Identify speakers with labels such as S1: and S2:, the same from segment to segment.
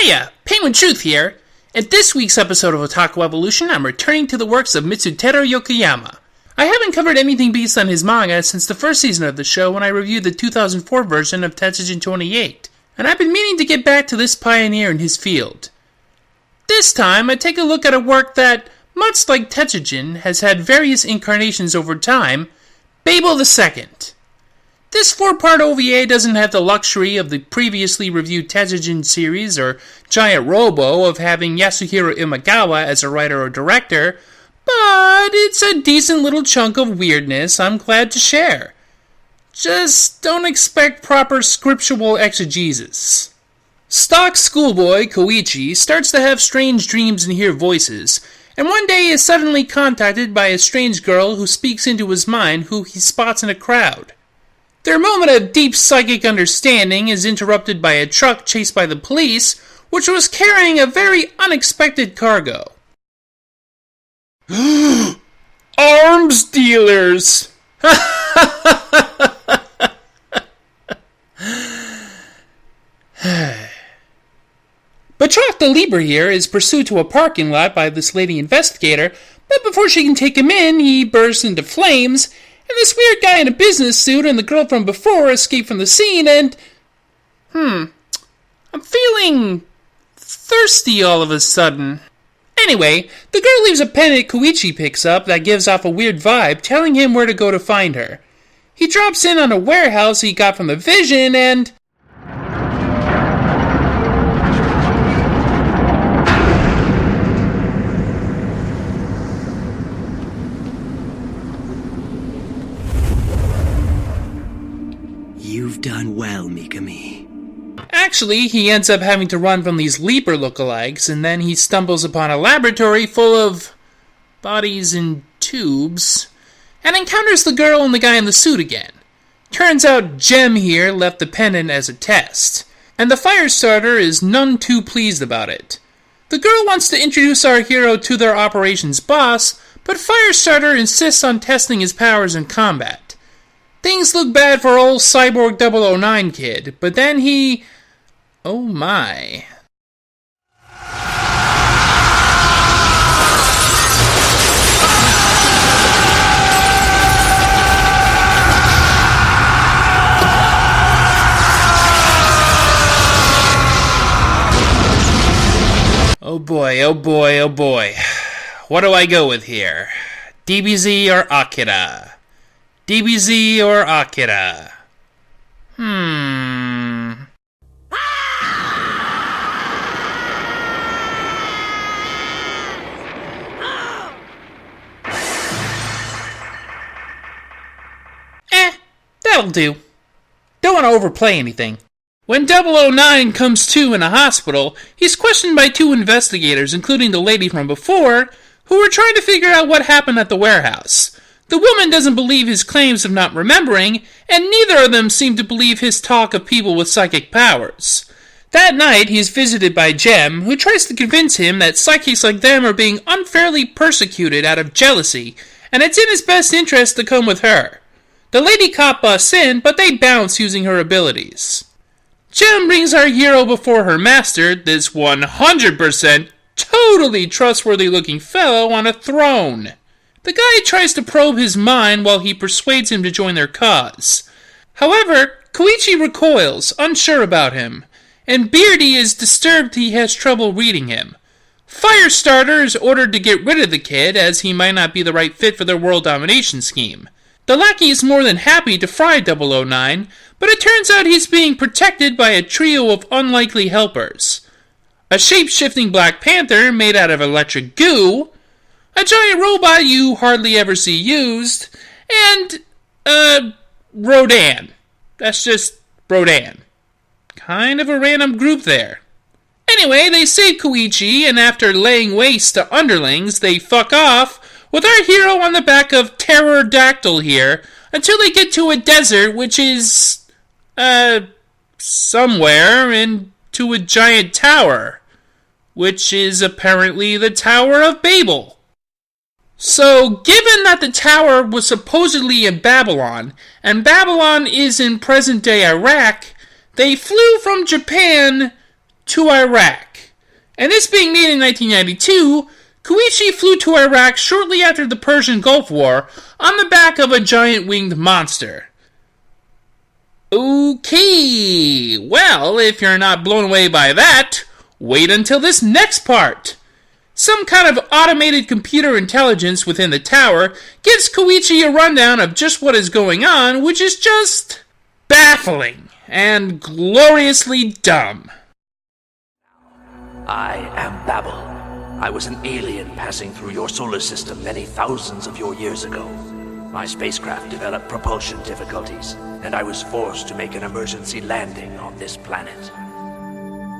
S1: Hiya! Penguin Truth here. In this week's episode of Otaku Evolution, I'm returning to the works of Mitsuteru Yokoyama. I haven't covered anything based on his manga since the first season of the show when I reviewed the 2004 version of Tetsujin 28, and I've been meaning to get back to this pioneer in his field. This time, I take a look at a work that, much like Tetsujin, has had various incarnations over time, Bable II. This 4-part OVA doesn't have the luxury of the previously reviewed Tetsujin series or Giant Robo of having Yasuhiro Imagawa as a writer or director, but it's a decent little chunk of weirdness I'm glad to share. Just don't expect proper scriptural exegesis. Stock schoolboy Koichi starts to have strange dreams and hear voices, and one day is suddenly contacted by a strange girl who speaks into his mind who he spots in a crowd. Their moment of deep psychic understanding is interrupted by a truck chased by the police, which was carrying a very unexpected cargo. Arms dealers! Betrothed Liber here is pursued to a parking lot by this lady investigator, but before she can take him in, he bursts into flames, and this weird guy in a business suit and the girl from before escape from the scene, and... I'm feeling thirsty all of a sudden. Anyway, the girl leaves a pen that Koichi picks up that gives off a weird vibe, telling him where to go to find her. He drops in on a warehouse he got from the vision, and...
S2: You've done well, Mikami.
S1: Actually, he ends up having to run from these Leaper lookalikes, and then he stumbles upon a laboratory full of bodies in tubes, and encounters the girl and the guy in the suit again. Turns out Gem here left the pendant as a test, and the fire starter is none too pleased about it. The girl wants to introduce our hero to their operations boss, but Firestarter insists on testing his powers in combat. Things look bad for old Cyborg 009 kid, but then he... Oh my. Oh boy, oh boy, oh boy. What do I go with here? DBZ or Akira? DBZ or Akira? That'll do. Don't want to overplay anything. When 009 comes to in a hospital, he's questioned by two investigators, including the lady from before, who are trying to figure out what happened at the warehouse. The woman doesn't believe his claims of not remembering, and neither of them seem to believe his talk of people with psychic powers. That night, he is visited by Gem, who tries to convince him that psychics like them are being unfairly persecuted out of jealousy, and it's in his best interest to come with her. The lady cop busts in, but they bounce using her abilities. Gem brings our hero before her master, this 100% totally trustworthy-looking fellow on a throne. The guy tries to probe his mind while he persuades him to join their cause. However, Koichi recoils, unsure about him, and Beardy is disturbed he has trouble reading him. Firestarter is ordered to get rid of the kid, as he might not be the right fit for their world domination scheme. The lackey is more than happy to fry 009, but it turns out he's being protected by a trio of unlikely helpers. A shape-shifting Black Panther made out of electric goo, a giant robot you hardly ever see used, and, Rodan. That's just Rodan. Kind of a random group there. Anyway, they save Koichi, and after laying waste to underlings, they fuck off, with our hero on the back of Pterodactyl here, until they get to a desert, which is, somewhere, into a giant tower, which is apparently the Tower of Babel. So, given that the tower was supposedly in Babylon, and Babylon is in present-day Iraq, they flew from Japan to Iraq. And this being made in 1992, Koichi flew to Iraq shortly after the Persian Gulf War on the back of a giant winged monster. Okay, well, if you're not blown away by that, wait until this next part. Some kind of automated computer intelligence within the tower gives Koichi a rundown of just what is going on, which is just baffling and gloriously dumb.
S2: I am Babel. I was an alien passing through your solar system many thousands of your years ago. My spacecraft developed propulsion difficulties, and I was forced to make an emergency landing on this planet.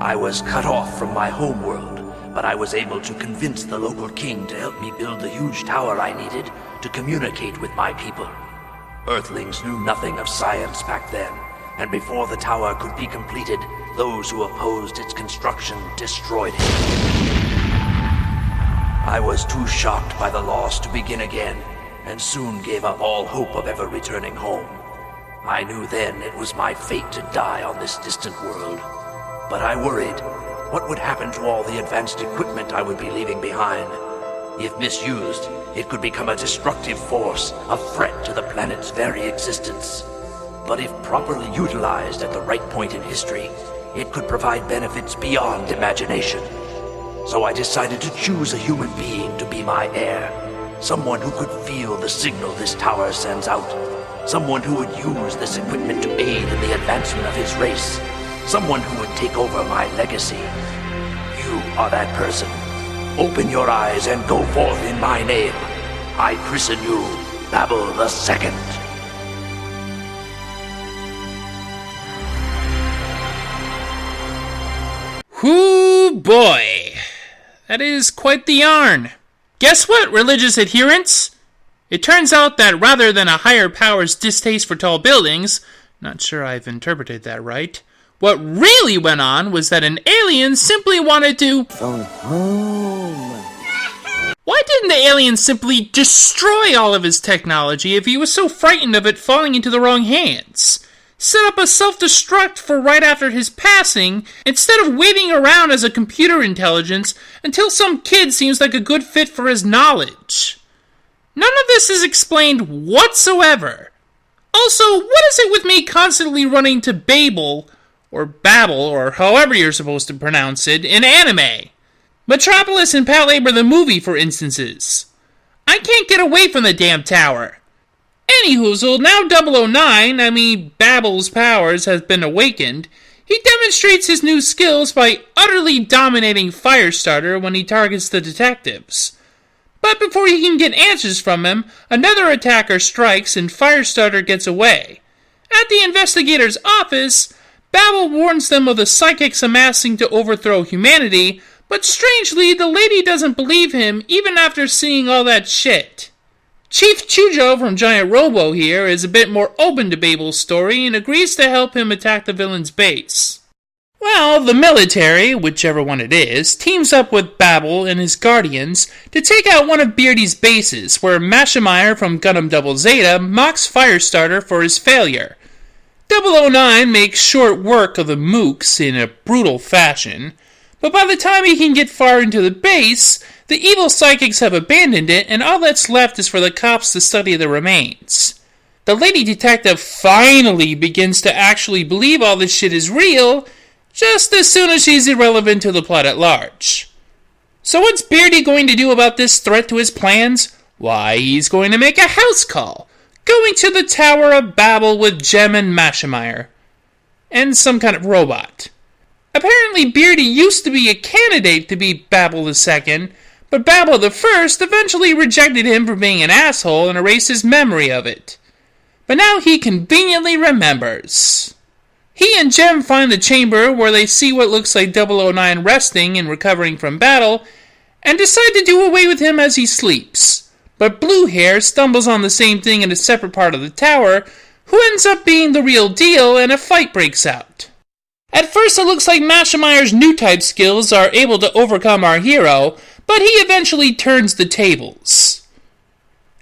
S2: I was cut off from my homeworld, but I was able to convince the local king to help me build the huge tower I needed to communicate with my people. Earthlings knew nothing of science back then, and before the tower could be completed, those who opposed its construction destroyed it. I was too shocked by the loss to begin again, and soon gave up all hope of ever returning home. I knew then it was my fate to die on this distant world. But I worried, what would happen to all the advanced equipment I would be leaving behind? If misused, it could become a destructive force, a threat to the planet's very existence. But if properly utilized at the right point in history, it could provide benefits beyond imagination. So I decided to choose a human being to be my heir. Someone who could feel the signal this tower sends out. Someone who would use this equipment to aid in the advancement of his race. Someone who would take over my legacy. You are that person. Open your eyes and go forth in my name. I christen you Babel II.
S1: Whoo boy, that is quite the yarn. Guess what, religious adherents? It turns out that rather than a higher power's distaste for tall buildings, not sure I've interpreted that right, what really went on was that an alien simply wanted to phone home. Why didn't the alien simply destroy all of his technology if he was so frightened of it falling into the wrong hands? Set up a self-destruct for right after his passing, instead of waiting around as a computer intelligence until some kid seems like a good fit for his knowledge. None of this is explained whatsoever. Also, what is it with me constantly running to Babel, or Babel, or however you're supposed to pronounce it, in anime? Metropolis and Patlabor the movie, for instances. I can't get away from the damn tower. Anyhoozle, now 009, Babel's powers has been awakened, he demonstrates his new skills by utterly dominating Firestarter when he targets the detectives. But before he can get answers from him, another attacker strikes and Firestarter gets away. At the investigator's office, Babel warns them of the psychics amassing to overthrow humanity, but strangely, the lady doesn't believe him even after seeing all that shit. Chief Chujo from Giant Robo here is a bit more open to Babel's story and agrees to help him attack the villain's base. Well, the military, whichever one it is, teams up with Babel and his guardians to take out one of Beardy's bases, where Mashimeyer from Gundam Double Zeta mocks Firestarter for his failure. 009 makes short work of the mooks in a brutal fashion, but by the time he can get far into the base, the evil psychics have abandoned it, and all that's left is for the cops to study the remains. The lady detective finally begins to actually believe all this shit is real, just as soon as she's irrelevant to the plot at large. So what's Beardy going to do about this threat to his plans? Why, he's going to make a house call, going to the Tower of Babel with Jem and Mashimeyer. And some kind of robot. Apparently Beardy used to be a candidate to be Babel II, but Babel I eventually rejected him for being an asshole and erased his memory of it. But now he conveniently remembers. He and Jem find the chamber where they see what looks like 009 resting and recovering from battle, and decide to do away with him as he sleeps. But Blue Hair stumbles on the same thing in a separate part of the tower, who ends up being the real deal, and a fight breaks out. At first it looks like Mashimeyer's new type skills are able to overcome our hero, but he eventually turns the tables.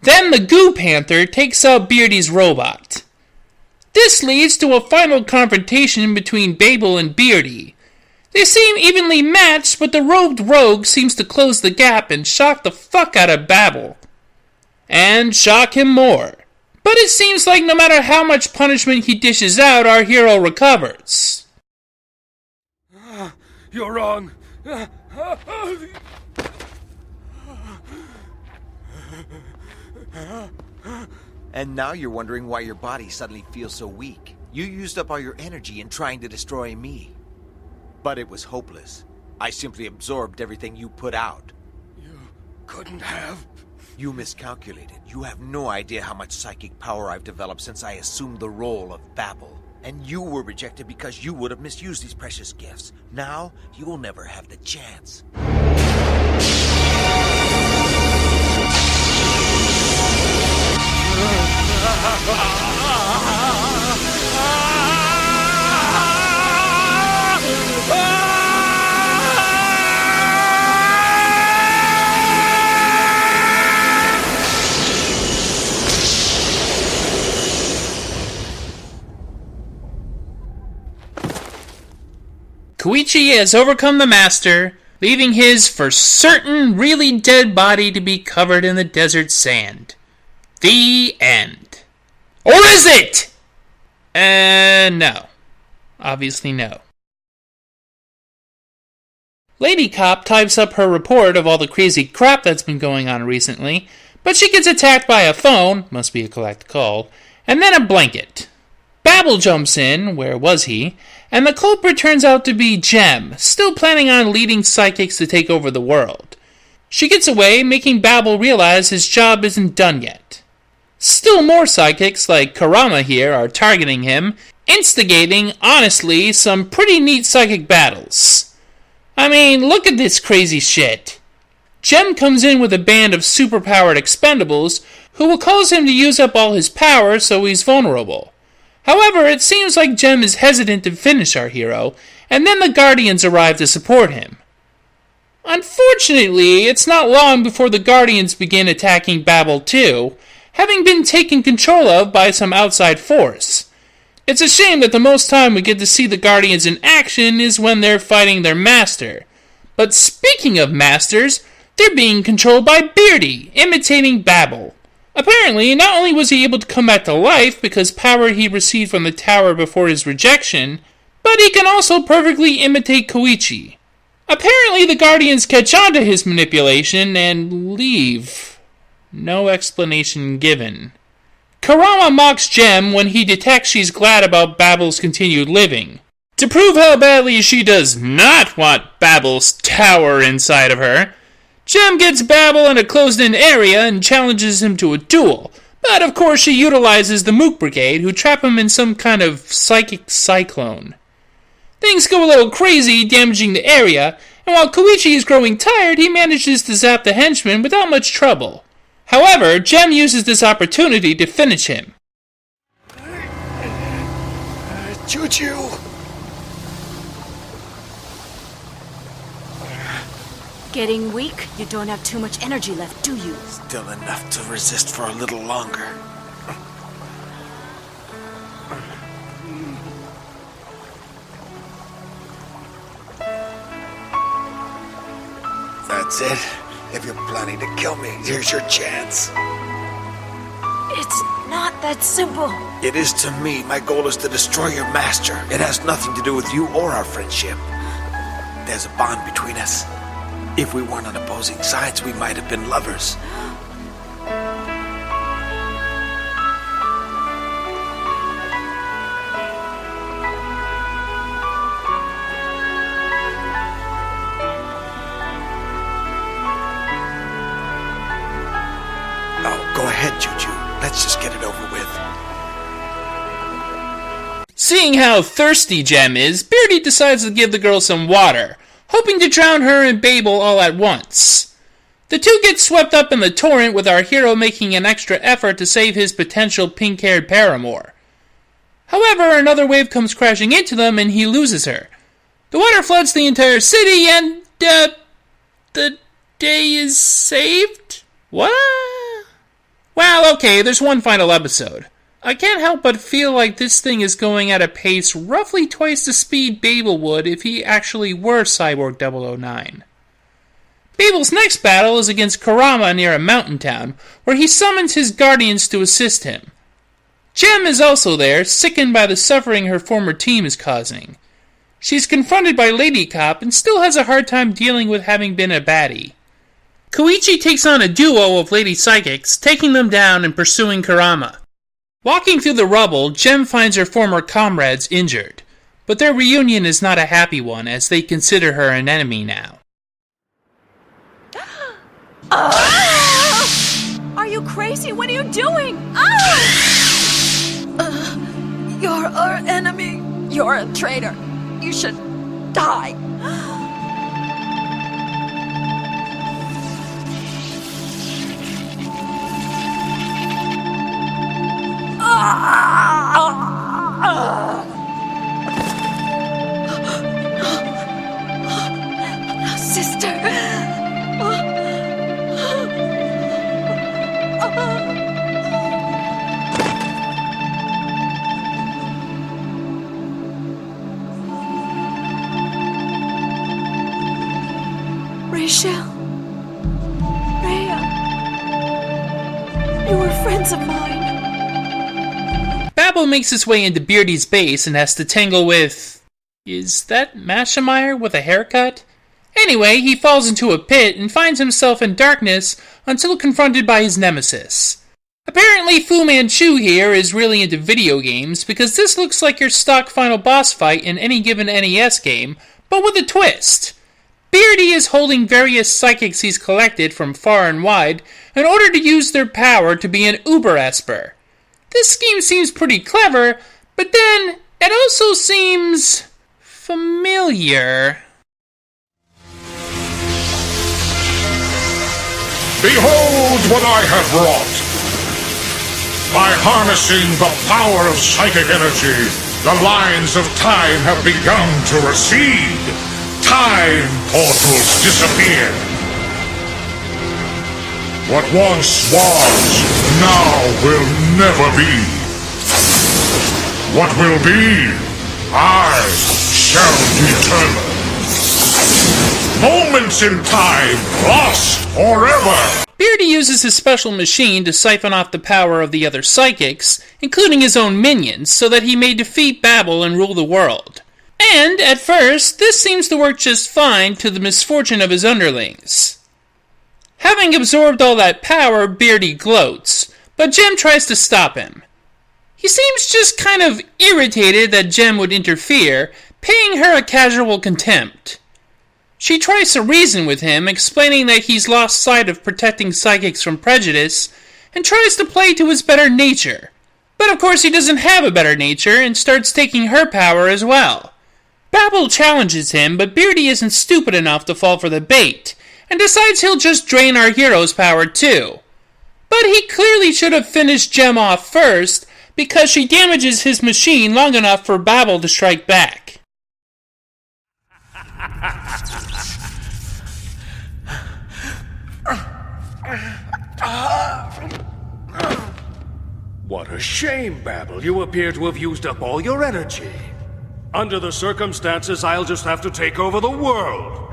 S1: Then the Goo Panther takes out Beardy's robot. This leads to a final confrontation between Babel and Beardy. They seem evenly matched, but the robed rogue seems to close the gap and shock the fuck out of Babel. And shock him more. But it seems like no matter how much punishment he dishes out, our hero recovers.
S3: You're wrong.
S4: And now you're wondering why your body suddenly feels so weak. You used up all your energy in trying to destroy me. But it was hopeless. I simply absorbed everything you put out.
S3: You couldn't have.
S4: You miscalculated. You have no idea how much psychic power I've developed since I assumed the role of Babel. And you were rejected because you would have misused these precious gifts. Now, you will never have the chance.
S1: Koichi has overcome the master, leaving his for certain really dead body to be covered in the desert sand. The end. Or is it? No. Obviously no. Lady Cop types up her report of all the crazy crap that's been going on recently, but she gets attacked by a phone, must be a collect call, and then a blanket. Babel jumps in, where was he, and the culprit turns out to be Gem, still planning on leading psychics to take over the world. She gets away, making Babel realize his job isn't done yet. Still more psychics, like Kurama here, are targeting him, instigating, honestly, some pretty neat psychic battles. I mean, look at this crazy shit. Gem comes in with a band of superpowered expendables, who will cause him to use up all his power so he's vulnerable. However, it seems like Gem is hesitant to finish our hero, and then the Guardians arrive to support him. Unfortunately, it's not long before the Guardians begin attacking Babel II, having been taken control of by some outside force. It's a shame that the most time we get to see the Guardians in action is when they're fighting their master. But speaking of masters, they're being controlled by Beardy, imitating Babel. Apparently, not only was he able to come back to life because power he received from the tower before his rejection, but he can also perfectly imitate Koichi. Apparently, the Guardians catch on to his manipulation and leave. No explanation given. Kurama mocks Gem when he detects she's glad about Babel's continued living. To prove how badly she does not want Babel's tower inside of her, Gem gets Babel in a closed-in area and challenges him to a duel, but of course she utilizes the Mook Brigade, who trap him in some kind of psychic cyclone. Things go a little crazy, damaging the area, and while Koichi is growing tired, he manages to zap the henchman without much trouble. However, Gem uses this opportunity to finish him.
S3: Choo-choo!
S5: Getting weak? You don't have too much energy left, do you?
S4: Still enough to resist for a little longer.
S3: That's it. If you're planning to kill me, here's your chance.
S5: It's not that simple.
S4: It is to me. My goal is to destroy your master. It has nothing to do with you or our friendship. There's a bond between us. If we weren't on opposing sides, we might have been lovers. Oh, go ahead, Juju. Let's just get it over with.
S1: Seeing how thirsty Gem is, Beardy decides to give the girl some water, hoping to drown her and Babel all at once. The two get swept up in the torrent, with our hero making an extra effort to save his potential pink-haired paramour. However, another wave comes crashing into them and he loses her. The water floods the entire city and, the day is saved? What? Well, okay, there's one final episode. I can't help but feel like this thing is going at a pace roughly twice the speed Babel would if he actually were Cyborg 009. Babel's next battle is against Kurama near a mountain town, where he summons his guardians to assist him. Gem is also there, sickened by the suffering her former team is causing. She's confronted by Lady Cop and still has a hard time dealing with having been a baddie. Koichi takes on a duo of Lady Psychics, taking them down and pursuing Kurama. Walking through the rubble, Gem finds her former comrades injured, but their reunion is not a happy one as they consider her an enemy now.
S5: Are you crazy? What are you doing?
S6: You're our enemy. You're a traitor. You should die.
S5: Sister.
S6: Rachel. Rhea. You were friends of mine.
S1: Babel makes his way into Beardy's base and has to tangle with... Is that Mashameyer with a haircut? Anyway, he falls into a pit and finds himself in darkness until confronted by his nemesis. Apparently Fu Manchu here is really into video games because this looks like your stock final boss fight in any given NES game, but with a twist. Beardy is holding various psychics he's collected from far and wide in order to use their power to be an uber-esper. This scheme seems pretty clever, but then it also seems familiar.
S7: Behold what I have wrought! By harnessing the power of psychic energy, the lines of time have begun to recede. Time portals disappear. What once was, now will never be. What will be, I shall determine. Moments in time, lost forever!
S1: Beardy uses his special machine to siphon off the power of the other psychics, including his own minions, so that he may defeat Babel and rule the world. And, at first, this seems to work just fine to the misfortune of his underlings. Having absorbed all that power, Beardy gloats, but Gem tries to stop him. He seems just kind of irritated that Gem would interfere, paying her a casual contempt. She tries to reason with him, explaining that he's lost sight of protecting psychics from prejudice, and tries to play to his better nature. But of course he doesn't have a better nature, and starts taking her power as well. Babel challenges him, but Beardy isn't stupid enough to fall for the bait, and decides he'll just drain our hero's power too. But he clearly should have finished Gem off first, because she damages his machine long enough for Babel to strike back.
S8: What a shame, Babel. You appear to have used up all your energy. Under the circumstances, I'll just have to take over the world.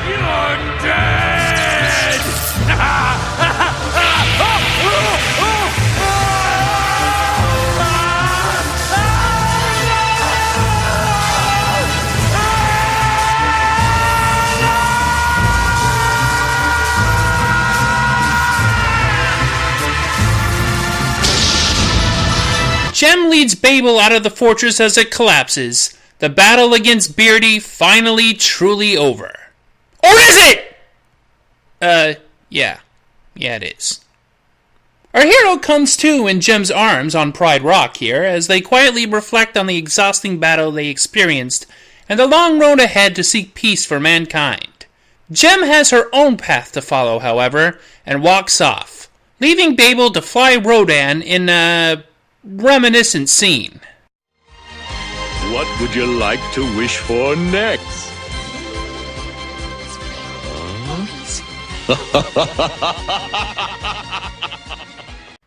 S8: You're dead!
S1: Gem leads Babel out of the fortress as it collapses. The battle against Beardy finally truly over. Or is it? Yeah, it is. Our hero comes to in Gem's arms on Pride Rock here, as they quietly reflect on the exhausting battle they experienced and the long road ahead to seek peace for mankind. Gem has her own path to follow, however, and walks off, leaving Babel to fly Rodan in a reminiscent scene.
S9: What would you like to wish for next?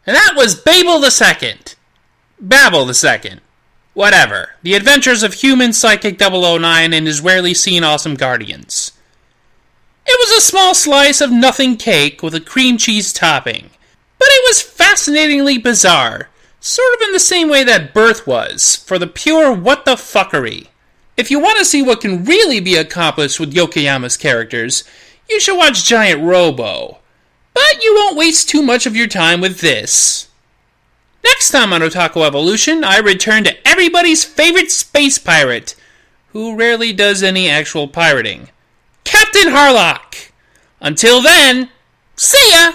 S1: And that was Bable II. Babel II. Whatever. The Adventures of Human Psychic 009 and His Rarely Seen Awesome Guardians. It was a small slice of nothing cake with a cream cheese topping. But it was fascinatingly bizarre. Sort of in the same way that Birth was, for the pure what-the-fuckery. If you want to see what can really be accomplished with Yokoyama's characters, you should watch Giant Robo. But you won't waste too much of your time with this. Next time on Otaku Evolution, I return to everybody's favorite space pirate, who rarely does any actual pirating, Captain Harlock. Until then, see ya!